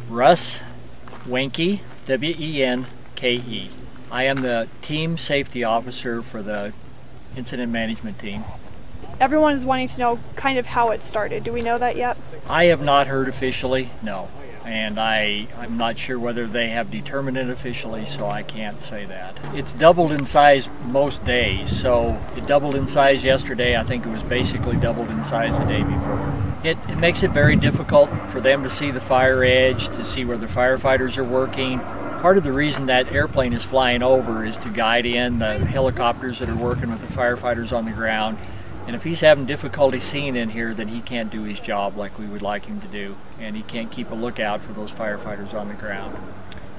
Russ Wenke, W-E-N-K-E. I am the team safety officer for the incident management team. Everyone is wanting to know kind of how it started. Do we know that yet? I have not heard officially, no. And I'm not sure whether they have determined it officially, so I can't say that. It's doubled in size most days, so it doubled in size yesterday. I think it was basically doubled in size the day before. It makes it very difficult for them to see the fire edge, to see where the firefighters are working. Part of the reason that airplane is flying over is to guide in the helicopters that are working with the firefighters on the ground. And if he's having difficulty seeing in here, then he can't do his job like we would like him to do. And he can't keep a lookout for those firefighters on the ground.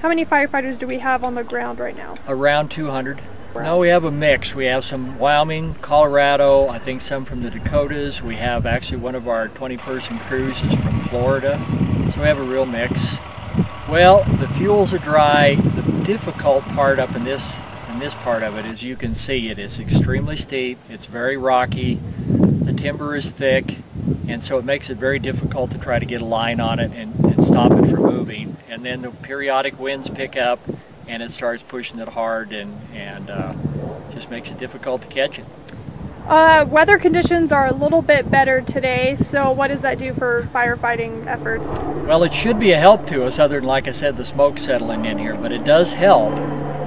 How many firefighters do we have on the ground right now? Around 200. No, we have a mix. We have some Wyoming, Colorado, I think some from the Dakotas. We have actually one of our 20-person crews is from Florida. So we have a real mix. Well, the fuels are dry. The difficult part up in this part of it, as you can see, it is extremely steep, it's very rocky, the timber is thick, and so it makes it very difficult to try to get a line on it and stop it from moving. And then the periodic winds pick up and it starts pushing it hard and just makes it difficult to catch it. Weather conditions are a little bit better today, so what does that do for firefighting efforts? Well, it should be a help to us, other than, like I said, the smoke settling in here, but it does help.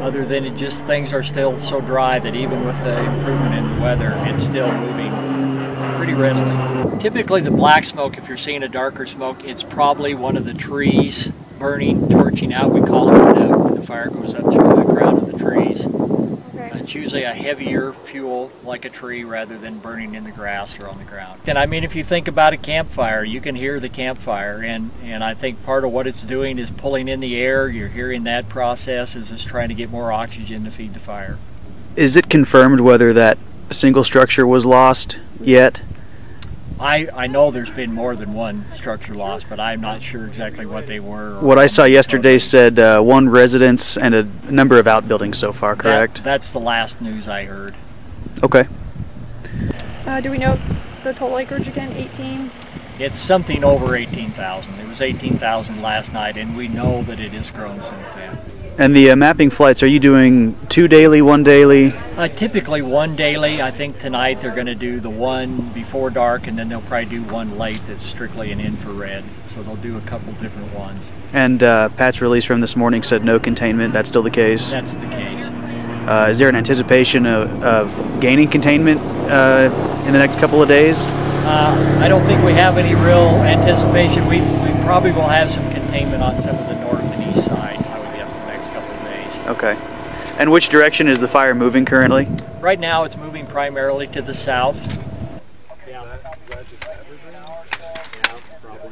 Other than it just, things are still so dry that even with the improvement in the weather, it's still moving pretty readily. Typically the black smoke, if you're seeing a darker smoke, it's probably one of the trees burning, torching out, we call it, when the fire goes up through the crown of the trees. Okay. It's usually a heavier fuel like a tree rather than burning in the grass or on the ground. And I mean, if you think about a campfire, you can hear the campfire, and I think part of what it's doing is pulling in the air. You're hearing that process as it's trying to get more oxygen to feed the fire. Is it confirmed whether that single structure was lost yet? I know there's been more than one structure lost, but I'm not sure exactly what they were. What I saw yesterday said one residence and a number of outbuildings so far, correct? That's the last news I heard. Okay. Do we know the total acreage again? 18? It's something over 18,000. It was 18,000 last night, and we know that it has grown since then. And the mapping flights, are you doing 2 daily, 1 daily? Typically 1 daily. I think tonight they're going to do the one before dark, and then they'll probably do one late that's strictly an infrared. So they'll do a couple different ones. And Pat's release from this morning said no containment. That's still the case? That's the case. Is there an anticipation of gaining containment in the next couple of days? I don't think we have any real anticipation. We probably will have some containment on some of the north and east side. Okay. And which direction is the fire moving currently? Right now it's moving primarily to the south. Yeah. Is that just everything? Yeah, probably.